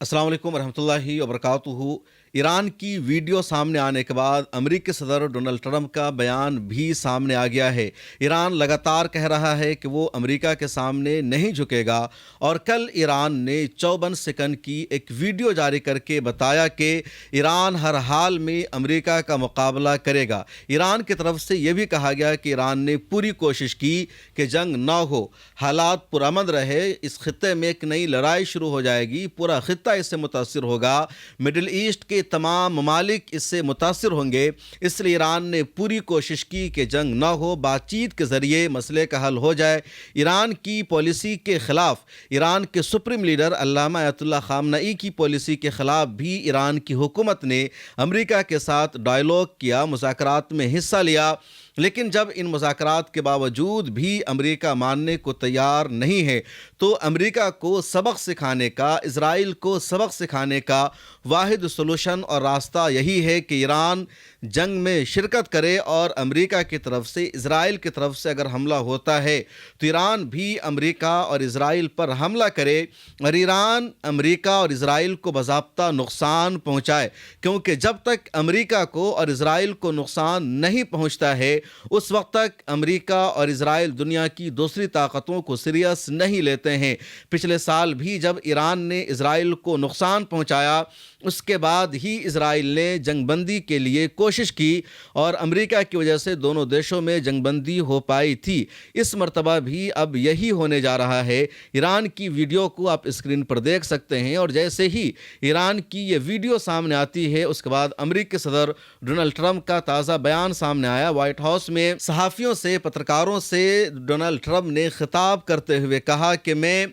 अस्सलाम वालेकुम रहमतुल्लाहि वबरकातुहू। ईरान की वीडियो सामने आने के बाद अमेरिकी सदर डोनाल्ड ट्रंप का बयान भी सामने आ गया है। ईरान लगातार कह रहा है कि वो अमेरिका के सामने नहीं झुकेगा और कल ईरान ने 54 सेकंड की एक वीडियो जारी करके बताया कि ईरान हर हाल में अमेरिका का मुकाबला करेगा। ईरान की तरफ से ये भी कहा गया कि ईरान ने पूरी कोशिश की कि जंग ना हो, हालात पुरअमन रहे, इस खित्ते में एक नई लड़ाई शुरू हो जाएगी, पूरा खित्ता इससे मुतासिर होगा, मिडिल ईस्ट के तमाम ममालिक इससे मुतासिर होंगे। इसलिए ईरान ने पूरी कोशिश की कि जंग ना हो, बातचीत के ज़रिए मसले का हल हो जाए। ईरान की पॉलिसी के ख़िलाफ़, ईरान के सुप्रीम लीडर अल्लामा आयतुल्लाह ख़ामनई की पॉलिसी के ख़िलाफ़ भी ईरान की हुकूमत ने अमेरिका के साथ डायलॉग किया, मुज़ाकरात में हिस्सा लिया। लेकिन जब इन मुज़ाकरात के बावजूद भी अमेरिका मानने को तैयार नहीं है, तो अमेरिका को सबक सिखाने का, इज़राइल को सबक सिखाने का वाहिद सलूशन और रास्ता यही है कि ईरान जंग में शिरकत करे और अमेरिका की तरफ से, इज़राइल की तरफ से अगर हमला होता है तो ईरान भी अमेरिका और इज़राइल पर हमला करे और ईरान अमेरिका और इज़राइल को बाज़ाब्ता नुकसान पहुँचाए। क्योंकि जब तक अमेरिका को और इज़राइल को नुकसान नहीं पहुँचता है, उस वक्त तक अमेरिका और इज़राइल दुनिया की दूसरी ताकतों को सीरियस नहीं लेते हैं। पिछले साल भी जब ईरान ने इज़राइल को नुकसान पहुंचाया, उसके बाद ही इज़राइल ने जंगबंदी के लिए कोशिश की और अमेरिका की वजह से दोनों देशों में जंगबंदी हो पाई थी। इस मर्तबा भी अब यही होने जा रहा है। ईरान की वीडियो को आप स्क्रीन पर देख सकते हैं और जैसे ही ईरान की ये वीडियो सामने आती है, उसके बाद अमेरिकी सदर डोनाल्ड ट्रंप का ताज़ा बयान सामने आया। व्हाइट हाउस में सहाफ़ियों से, पत्रकारों से डोनाल्ड ट्रंप ने खिताब करते हुए कहा कि मैं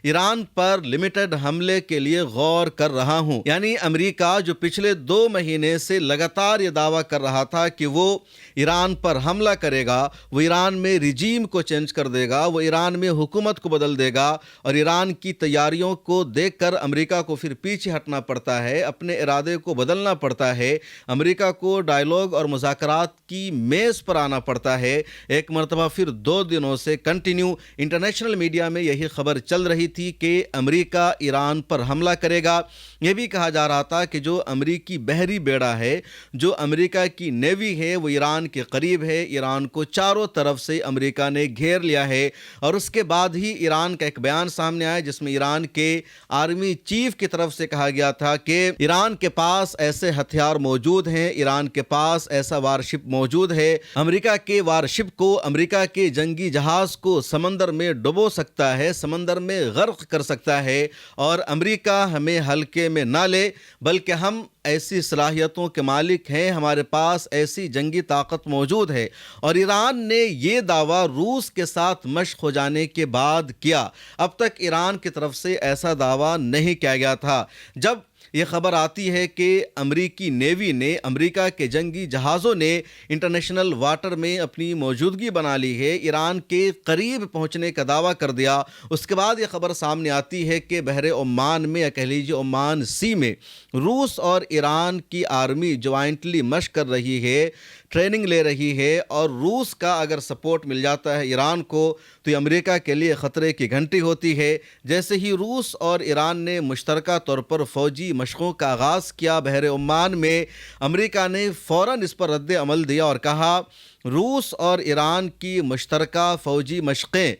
ईरान पर लिमिटेड हमले के लिए गौर कर रहा हूं। यानी अमेरिका जो पिछले 2 महीने से लगातार ये दावा कर रहा था कि वो ईरान पर हमला करेगा, वो ईरान में रिजीम को चेंज कर देगा, वो ईरान में हुकूमत को बदल देगा और ईरान की तैयारियों को देखकर अमेरिका को फिर पीछे हटना पड़ता है, अपने इरादे को बदलना पड़ता है, अमेरिका को डायलॉग और मुज़ाकरात की मेज़ पर आना पड़ता है। एक मरतबा फिर 2 दिनों से कंटिन्यू इंटरनेशनल मीडिया में यही खबर चल रही थी कि अमेरिका ईरान पर हमला करेगा। यह भी कहा जा रहा था कि जो अमेरिकी बहरी बेड़ा है, जो अमेरिका की नेवी है, वो ईरान के करीब है। ईरान को चारों तरफ से अमेरिका ने घेर लिया है और उसके बाद ही ईरान का एक बयान सामने आया जिसमें ईरान के आर्मी चीफ की तरफ से कहा गया था कि ईरान के पास ऐसे हथियार मौजूद हैं, ईरान के पास ऐसा वारशिप मौजूद है, अमेरिका के वारशिप को, अमेरिका के जंगी जहाज को समंदर में डुबो सकता है, समंदर में गर्क कर सकता है और अमेरिका हमें हल्के में ना ले, बल्कि हम ऐसी सलाहियतों के मालिक हैं, हमारे पास ऐसी जंगी ताकत मौजूद है। और ईरान ने ये दावा रूस के साथ मश्क हो जाने के बाद किया। अब तक ईरान की तरफ से ऐसा दावा नहीं किया गया था। जब ये खबर आती है कि अमेरिकी नेवी ने, अमेरिका के जंगी जहाज़ों ने इंटरनेशनल वाटर में अपनी मौजूदगी बना ली है, ईरान के करीब पहुंचने का दावा कर दिया, उसके बाद ये खबर सामने आती है कि बहरे ओमान में, या कह लीजिए ओमान सी में, रूस और ईरान की आर्मी ज्वाइंटली मशक कर रही है, ट्रेनिंग ले रही है और रूस का अगर सपोर्ट मिल जाता है ईरान को तो ये अमेरिका के लिए ख़तरे की घंटी होती है। जैसे ही रूस और ईरान ने मुश्तरका तौर पर फ़ौजी मशक़ों का आगाज़ किया बहरे ओमान में, अमेरिका ने फ़ौरन इस पर रद्द अमल दिया और कहा रूस और ईरान की मुश्तरका फ़ौजी मशक़ें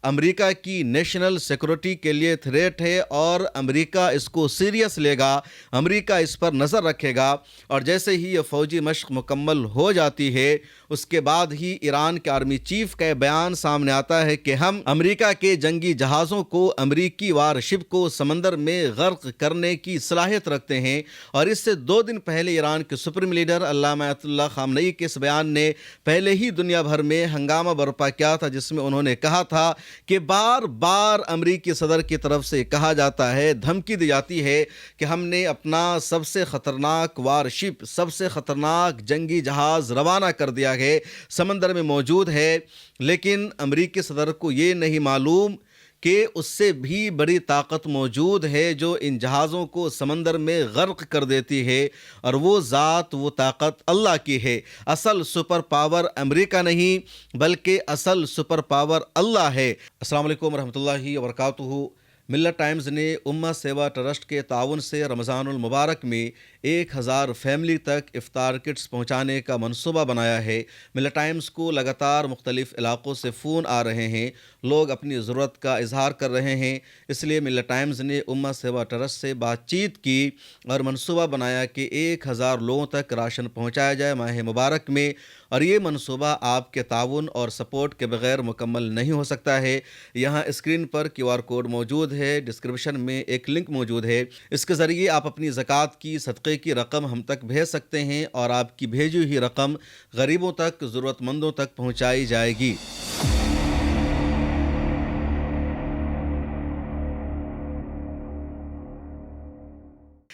अमेरिका की नेशनल सिक्योरिटी के लिए थ्रेट है और अमेरिका इसको सीरियस लेगा, अमेरिका इस पर नज़र रखेगा। और जैसे ही ये फ़ौजी मशक़ मुकम्मल हो जाती है, उसके बाद ही ईरान के आर्मी चीफ का बयान सामने आता है कि हम अमेरिका के जंगी जहाज़ों को, अमेरिकी वारशिप को समंदर में गर्क करने की सलाहियत रखते हैं। और इससे 2 दिन पहले ईरान के सुप्रीम लीडर अल्लामा आयतुल्लाह ख़ामनई के इस बयान ने पहले ही दुनिया भर में हंगामा बर्पा किया था, जिसमें उन्होंने कहा था कि बार बार अमेरिकी सदर की तरफ से कहा जाता है, धमकी दी जाती है कि हमने अपना सबसे ख़तरनाक वारशिप, सबसे ख़तरनाक जंगी जहाज़ रवाना कर दिया है, समंदर में मौजूद है। लेकिन अमेरिकी सदर को ये नहीं मालूम कि उससे भी बड़ी ताकत मौजूद है जो इन जहाज़ों को समंदर में गर्क कर देती है, और वो ज़ात, वो ताकत अल्लाह की है। असल सुपर पावर अमेरिका नहीं, बल्कि असल सुपर पावर अल्लाह है। अस्सलाम वालेकुम रहमतुल्लाहि व बरकातुहू। ملت ٹائمز نے امہ سیوا ٹرسٹ کے تعاون سے رمضان المبارک میں 1000 فیملی تک افطار کٹس پہنچانے کا منصوبہ بنایا ہے۔ ملت ٹائمز کو لگاتار مختلف علاقوں سے فون آ رہے ہیں، لوگ اپنی ضرورت کا اظہار کر رہے ہیں، اس لیے ملت ٹائمز نے امہ سیوا ٹرسٹ سے بات چیت کی اور منصوبہ بنایا کہ 1000 لوگوں تک راشن پہنچایا جائے ماہ مبارک میں، اور یہ منصوبہ آپ کے تعاون اور سپورٹ کے بغیر مکمل نہیں ہو سکتا ہے۔ یہاں اسکرین پر QR کوڈ موجود ہے، ڈسکرپشن میں ایک لنک موجود ہے، اس کے ذریعے آپ اپنی زکوٰۃ کی صدقے کی رقم ہم تک بھیج سکتے ہیں اور آپ کی بھیجی ہوئی رقم غریبوں تک، ضرورت مندوں تک پہنچائی جائے گی۔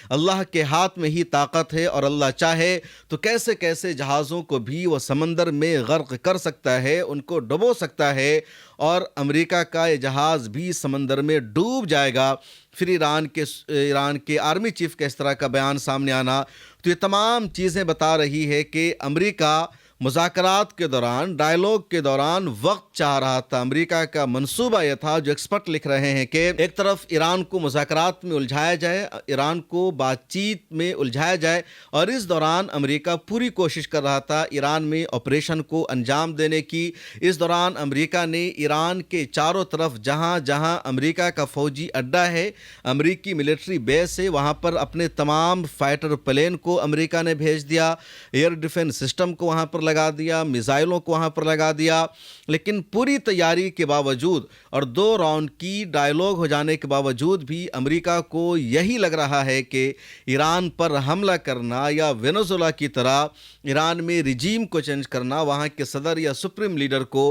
اللہ کے ہاتھ میں ہی طاقت ہے اور اللہ چاہے تو کیسے کیسے جہازوں کو بھی وہ سمندر میں غرق کر سکتا ہے، ان کو ڈبو سکتا ہے، اور امریکہ کا یہ جہاز بھی سمندر میں ڈوب جائے گا۔ پھر ایران کے آرمی چیف کا اس طرح کا بیان سامنے آنا، تو یہ تمام چیزیں بتا رہی ہے کہ امریکہ مذاکرات کے دوران، ڈائیلاگ کے دوران وقت چاہ رہا تھا۔ امریکہ کا منصوبہ یہ تھا، جو ایکسپرٹ لکھ رہے ہیں، کہ ایک طرف ایران کو مذاکرات میں الجھایا جائے، ایران کو بات چیت میں الجھایا جائے، اور اس دوران امریکہ پوری کوشش کر رہا تھا ایران میں آپریشن کو انجام دینے کی۔ اس دوران امریکہ نے ایران کے چاروں طرف جہاں جہاں امریکہ کا فوجی اڈا ہے، امریکی ملٹری بیس ہے، وہاں پر اپنے تمام فائٹر پلین کو امریکہ نے بھیج دیا، ایئر ڈیفنس سسٹم کو وہاں پر لگا دیا، میزائلوں کو وہاں پر لگا دیا۔ لیکن پوری تیاری کے باوجود اور 2 راؤنڈ کی ڈائیلاگ ہو جانے کے باوجود بھی امریکہ کو یہی لگ رہا ہے کہ ایران پر حملہ کرنا یا وینزویلا کی طرح ایران میں رجیم کو چینج کرنا، وہاں کے صدر یا سپریم لیڈر کو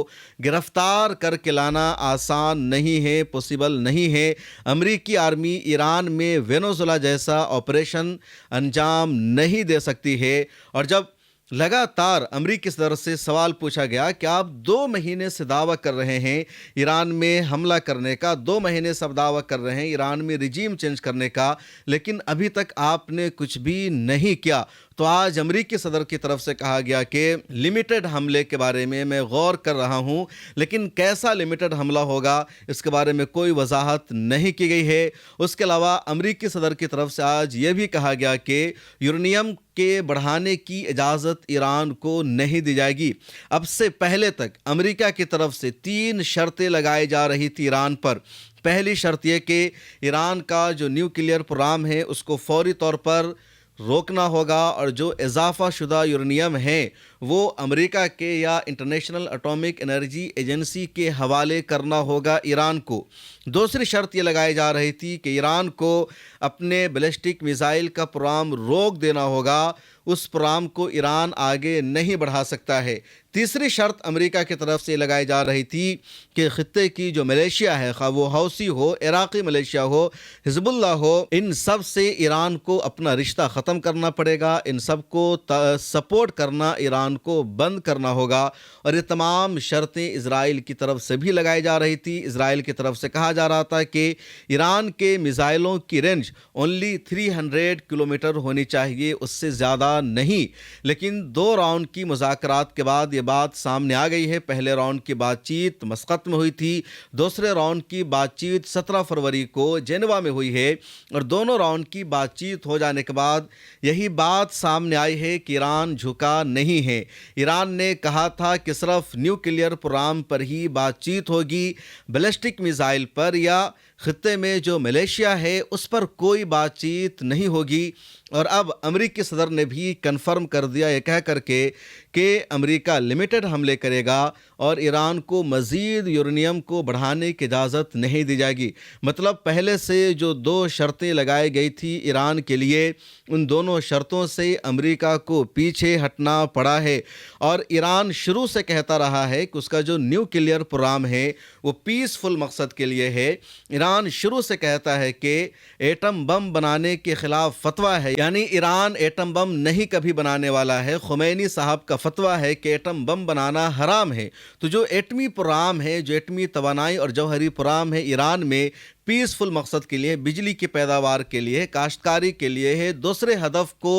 گرفتار کر کے لانا آسان نہیں ہے، پوسیبل نہیں ہے۔ امریکی آرمی ایران میں وینزویلا جیسا آپریشن انجام نہیں دے سکتی ہے۔ اور جب لگاتار امریکی صدر سے سوال پوچھا گیا کہ آپ 2 مہینے سے دعویٰ کر رہے ہیں ایران میں حملہ کرنے کا، 2 مہینے سے آپ دعویٰ کر رہے ہیں ایران میں رجیم چینج کرنے کا، لیکن ابھی تک آپ نے کچھ بھی نہیں کیا، تو آج امریکی صدر کی طرف سے کہا گیا کہ لمیٹڈ حملے کے بارے میں غور کر رہا ہوں، لیکن کیسا لمیٹڈ حملہ ہوگا اس کے بارے میں کوئی وضاحت نہیں کی گئی ہے۔ اس کے علاوہ امریکی صدر کی طرف سے آج یہ بھی کہا گیا کہ یورینیم کے بڑھانے کی اجازت ایران کو نہیں دی جائے گی۔ اب سے پہلے تک امریکہ کی طرف سے 3 شرطیں لگائی جا رہی تھی ایران پر۔ پہلی شرط یہ کہ ایران کا جو نیوکلیئر پروگرام ہے اس کو فوری طور پر روکنا ہوگا، اور جو اضافہ شدہ یورینیم ہے وہ امریکہ کے یا انٹرنیشنل اٹامک انرجی ایجنسی کے حوالے کرنا ہوگا ایران کو۔ دوسری شرط یہ لگائی جا رہی تھی کہ ایران کو اپنے بیلسٹک میزائل کا پروگرام روک دینا ہوگا، اس پروگرام کو ایران آگے نہیں بڑھا سکتا ہے۔ تیسری شرط امریکہ کی طرف سے لگائی جا رہی تھی کہ خطے کی جو ملیشیا ہے، خواہ وہ حوثی ہو، عراقی ملیشیا ہو، حزب اللہ ہو، ان سب سے ایران کو اپنا رشتہ ختم کرنا پڑے گا، ان سب کو سپورٹ کرنا ایران کو بند کرنا ہوگا۔ اور یہ تمام شرطیں اسرائیل کی طرف سے بھی لگائی جا رہی تھی۔ اسرائیل کی طرف سے کہا جا رہا تھا کہ ایران کے میزائلوں کی رینج اونلی 300 کلومیٹر ہونی چاہیے، اس سے زیادہ نہیں۔ لیکن 2 راؤنڈ کی مذاکرات کے بعد یہ بات سامنے آ گئی ہے۔ پہلے راؤنڈ کی بات چیت مسقط میں ہوئی تھی، دوسرے راؤنڈ کی بات چیت 17 فروری کو جنیوا میں ہوئی ہے، اور دونوں راؤنڈ کی بات چیت ہو جانے کے بعد یہی بات سامنے آئی ہے کہ ایران جھکا نہیں ہے۔ ایران نے کہا تھا کہ صرف نیوکلیئر پروگرام پر ہی بات چیت ہوگی، بیلسٹک میزائل پر یا خطے میں جو ملیشیا ہے اس پر کوئی بات چیت نہیں ہوگی۔ اور اب امریکی صدر نے بھی کنفرم کر دیا یہ کہہ کر کے کہ امریکہ لمیٹڈ حملے کرے گا اور ایران کو مزید یورینیم کو بڑھانے کی اجازت نہیں دی جائے گی۔ مطلب پہلے سے جو 2 شرطیں لگائی گئی تھی ایران کے لیے، ان دونوں شرطوں سے امریکہ کو پیچھے ہٹنا پڑا ہے، اور ایران شروع سے کہتا رہا ہے کہ اس کا جو نیوکلیئر پروگرام ہے وہ پیسفل مقصد کے لیے ہے۔ ایران شروع سے کہتا ہے کہ ایٹم بم بنانے کے خلاف فتویٰ ہے، یعنی ایران ایٹم بم نہیں کبھی بنانے والا ہے۔ خمینی صاحب کا فتویٰ ہے کہ ایٹم بم بنانا حرام ہے۔ تو جو ایٹمی پروگرام ہے، جو ایٹمی توانائی اور جوہری پروگرام ہے ایران میں، पीसफुल मकसद के लिए, बिजली की पैदावार के लिए है, काश्तकारी के लिए है, दूसरे हदफ को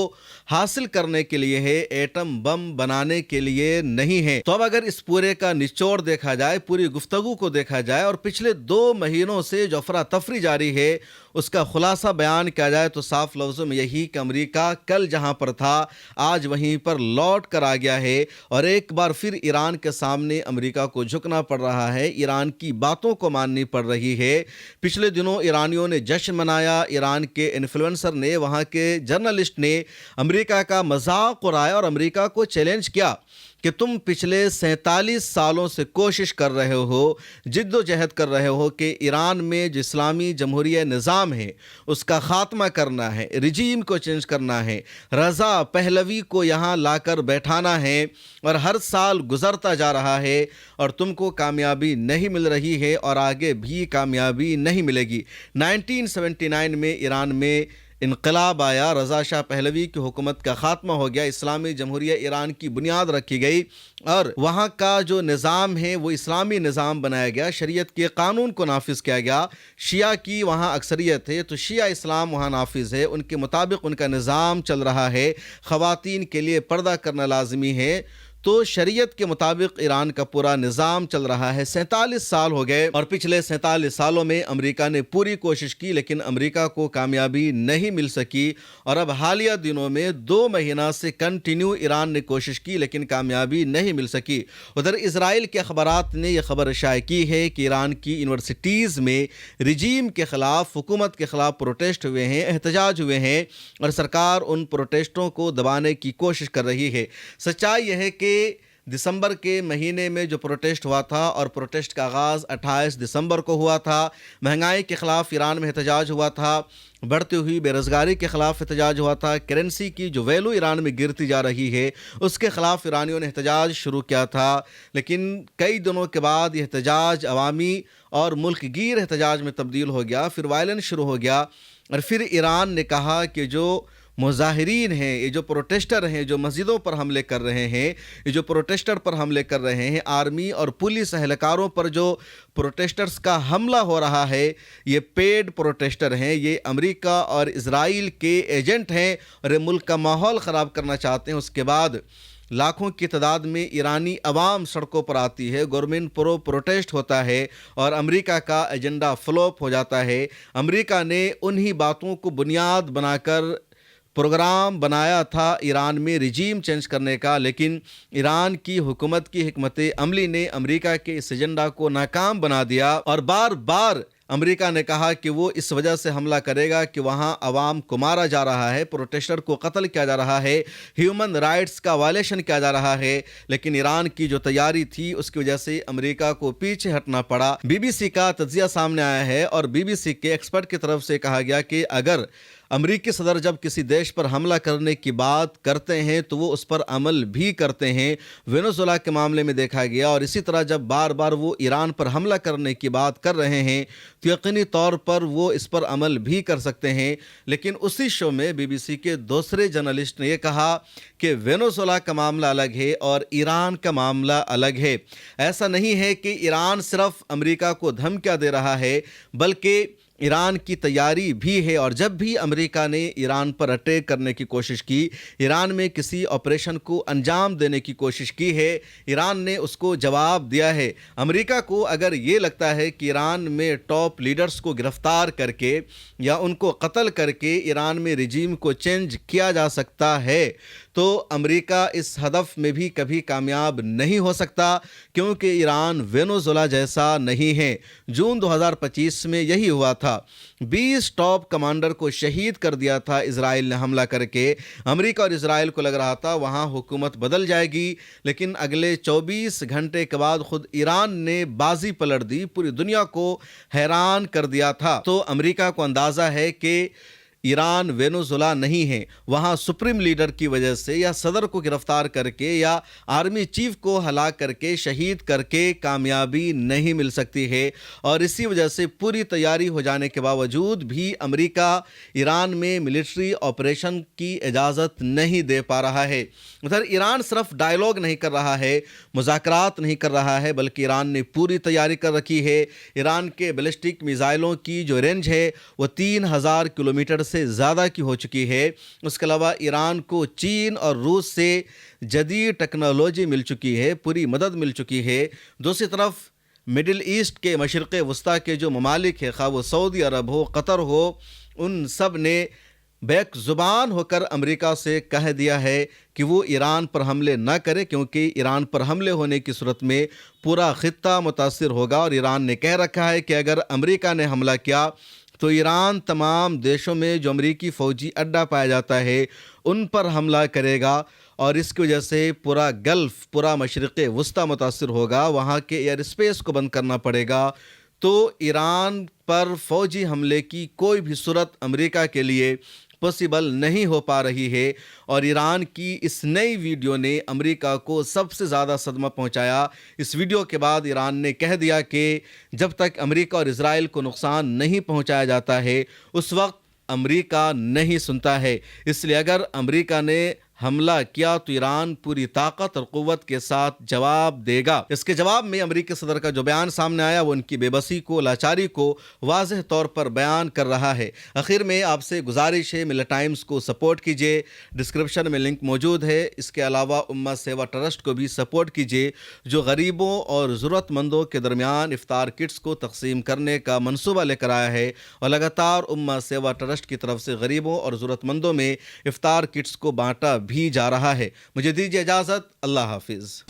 हासिल करने के लिए है, एटम बम बनाने के लिए नहीं है। तो अब अगर इस पूरे का निचोड़ देखा जाए, पूरी गुफ्तगू को देखा जाए और पिछले 2 महीनों से जो अफरा तफरी जारी है उसका खुलासा बयान किया जाए तो साफ लफ्ज़ों में यही कि अमेरिका कल जहां पर था आज वहीं पर लौट कर आ गया है और एक बार फिर ईरान के सामने अमेरिका को झुकना पड़ रहा है, ईरान की बातों को माननी पड़ रही है। पिछले दिनों ईरानियों ने जश्न मनाया, ईरान के इन्फ्लुएंसर ने, वहां के जर्नलिस्ट ने अमेरिका का मजाक उड़ाया और अमेरिका को चैलेंज किया कि तुम पिछले 47 सालों से कोशिश कर रहे हो, जिद्दोजहद कर रहे हो कि ईरान में जो इस्लामी जमहूरिया निज़ाम है उसका ख़ात्मा करना है, रिजीम को चेंज करना है, रज़ा पहलवी को यहाँ लाकर बैठाना है और हर साल गुज़रता जा रहा है और तुमको कामयाबी नहीं मिल रही है और आगे भी कामयाबी नहीं मिलेगी। 1979 में ईरान में इनकलाब आया, रज़ा शाह पहलवी की हुकूमत का ख़ात्मा हो गया, इस्लामी जमहूरिया ईरान की बुनियाद रखी गई और वहाँ का जो निज़ाम है वो इस्लामी निज़ाम बनाया गया, शरीयत के कानून को नाफिज किया गया। शिया की वहाँ अक्सरियत है तो शिया इस्लाम वहाँ नाफिज है, उनके मुताबिक उनका निज़ाम चल रहा है, ख़वातीन के लिए पर्दा करना लाजमी है, तो शरीयत के मुताबिक ईरान का पूरा निज़ाम चल रहा है। 47 साल हो गए और पिछले 47 सालों में अमेरिका ने पूरी कोशिश की लेकिन अमेरिका को कामयाबी नहीं मिल सकी और अब हालिया दिनों में 2 महीना से कंटिन्यू ईरान ने कोशिश की लेकिन कामयाबी नहीं मिल सकी। उधर इजराइल के अखबारात ने यह खबर शाये की है कि ईरान की यूनिवर्सिटीज़ में रिजीम के ख़िलाफ़, हुकूमत के ख़िलाफ़ प्रोटेस्ट हुए हैं, एहतजाज हुए हैं और सरकार उन प्रोटेस्टों को दबाने की कोशिश कर रही है। सच्चाई यह है कि दिसंबर के महीने में जो प्रोटेस्ट हुआ था और प्रोटेस्ट का आगाज़ 28 दिसंबर को हुआ था, महंगाई के ख़िलाफ़ ईरान में एहतजाज हुआ था, बढ़ती हुई बेरोज़गारी के ख़िलाफ़ एहतजाज हुआ था, करेंसी की जो वैल्यू ईरान में गिरती जा रही है उसके ख़िलाफ़ ईरानियों ने एहतजाज शुरू किया था। लेकिन कई दिनों के बाद यह एहतजाज अवामी और मुल्क गिर एहतजाज में तब्दील हो गया, फिर वायलेंस शुरू हो गया और फिर ईरान ने कहा कि जो मुजाहिरीन हैं, ये जो प्रोटेस्टर हैं, जो मस्जिदों पर हमले कर रहे हैं, ये जो प्रोटेस्टर पर हमले कर रहे हैं, आर्मी और पुलिस एहलकारों पर जो प्रोटेस्टर्स का हमला हो रहा है, ये पेड प्रोटेस्टर हैं, ये अमेरिका और इजराइल के एजेंट हैं और ये मुल्क का माहौल ख़राब करना चाहते हैं। उसके बाद लाखों की तादाद में ईरानी अवाम सड़कों पर आती है, गवर्नमेंट प्रो प्रोटेस्ट होता है और अमेरिका का एजेंडा फ्लॉप हो जाता है। अमेरिका ने उन्हीं बातों को बुनियाद बनाकर प्रोग्राम बनाया था ईरान में रिजीम चेंज करने का, लेकिन ईरान की हुकूमत की हिकमत अमली ने अमेरिका के इस एजेंडा को नाकाम बना दिया और बार बार अमेरिका ने कहा कि वो इस वजह से हमला करेगा कि वहाँ अवाम को मारा जा रहा है, प्रोटेस्टर को कत्ल किया जा रहा है, ह्यूमन राइट्स का वायलेशन किया जा रहा है। लेकिन ईरान की जो तैयारी थी उसकी वजह से अमेरिका को पीछे हटना पड़ा। बीबीसी का तज्जिया सामने आया है और बीबीसी के एक्सपर्ट की तरफ से कहा गया कि अगर अमेरिकी सदर जब किसी देश पर हमला करने की बात करते हैं तो वो उस पर अमल भी करते हैं। वेनेजुएला के मामले में देखा गया और इसी तरह जब बार बार वो ईरान पर हमला करने की बात कर रहे हैं तो यकीनी तौर पर वो इस पर अमल भी कर सकते हैं। लेकिन उसी शो में बीबीसी के दूसरे जर्नलिस्ट ने यह कहा कि वेनेजुएला का मामला अलग है और ईरान का मामला अलग है। ऐसा नहीं है कि ईरान सिर्फ अमेरिका को धमकियां दे रहा है बल्कि ईरान की तैयारी भी है और जब भी अमेरिका ने ईरान पर अटैक करने की कोशिश की, ईरान में किसी ऑपरेशन को अंजाम देने की कोशिश की है, ईरान ने उसको जवाब दिया है। अमेरिका को अगर ये लगता है कि ईरान में टॉप लीडर्स को गिरफ्तार करके या उनको कत्ल करके ईरान में रिजीम को चेंज किया जा सकता है तो अमेरिका इस हदफ में भी कभी कामयाब नहीं हो सकता, क्योंकि ईरान वेनेजुएला जैसा नहीं है। जून 2025 में यही हुआ था, 20 टॉप कमांडर को शहीद कर दिया था इजराइल ने हमला करके। अमेरिका और इजराइल को लग रहा था वहाँ हुकूमत बदल जाएगी, लेकिन अगले 24 घंटे के बाद खुद ईरान ने बाजी पलट दी, पूरी दुनिया को हैरान कर दिया था। तो अमेरिका को अंदाज़ा है कि ایران وینزولا نہیں ہے، وہاں سپریم لیڈر کی وجہ سے یا صدر کو گرفتار کر کے یا آرمی چیف کو ہلاک کر کے شہید کر کے کامیابی نہیں مل سکتی ہے، اور اسی وجہ سے پوری تیاری ہو جانے کے باوجود بھی امریکہ ایران میں ملٹری آپریشن کی اجازت نہیں دے پا رہا ہے۔ ادھر ایران صرف ڈائیلاگ نہیں کر رہا ہے، مذاکرات نہیں کر رہا ہے، بلکہ ایران نے پوری تیاری کر رکھی ہے۔ ایران کے بیلسٹک میزائلوں کی جو رینج ہے وہ 3000 کلومیٹر سے زیادہ کی ہو چکی ہے۔ اس کے علاوہ ایران کو چین اور روس سے جدید ٹیکنالوجی مل چکی ہے، پوری مدد مل چکی ہے۔ دوسری طرف مڈل ایسٹ کے مشرق وسطیٰ کے جو ممالک ہیں، خواہ وہ سعودی عرب ہو، قطر ہو، ان سب نے بیک زبان ہو کر امریکہ سے کہہ دیا ہے کہ وہ ایران پر حملے نہ کرے، کیونکہ ایران پر حملے ہونے کی صورت میں پورا خطہ متاثر ہوگا، اور ایران نے کہہ رکھا ہے کہ اگر امریکہ نے حملہ کیا تو ایران تمام دیشوں میں جو امریکی فوجی اڈہ پایا جاتا ہے ان پر حملہ کرے گا، اور اس کی وجہ سے پورا گلف، پورا مشرق وسطیٰ متاثر ہوگا، وہاں کے ایئر اسپیس کو بند کرنا پڑے گا۔ تو ایران پر فوجی حملے کی کوئی بھی صورت امریکہ کے لیے پاسبل نہیں ہو پا رہی ہے، اور ایران کی اس نئی ویڈیو نے امریکہ کو سب سے زیادہ صدمہ پہنچایا۔ اس ویڈیو کے بعد ایران نے کہہ دیا کہ جب تک امریکہ اور اسرائیل کو نقصان نہیں پہنچایا جاتا ہے اس وقت امریکہ نہیں سنتا ہے، اس لیے اگر امریکہ نے حملہ کیا تو ایران پوری طاقت اور قوت کے ساتھ جواب دے گا۔ اس کے جواب میں امریکی صدر کا جو بیان سامنے آیا وہ ان کی بے بسی کو، لاچاری کو واضح طور پر بیان کر رہا ہے۔ آخر میں آپ سے گزارش ہے، ملت ٹائمز کو سپورٹ کیجئے، ڈسکرپشن میں لنک موجود ہے۔ اس کے علاوہ امہ سیوا ٹرسٹ کو بھی سپورٹ کیجئے، جو غریبوں اور ضرورت مندوں کے درمیان افطار کٹس کو تقسیم کرنے کا منصوبہ لے کر آیا ہے، اور لگاتار امہ سیوا ٹرسٹ کی طرف سے غریبوں اور ضرورت مندوں میں افطار کٹس کو بانٹا بھی جا رہا ہے۔ مجھے دیجیے اجازت، اللہ حافظ۔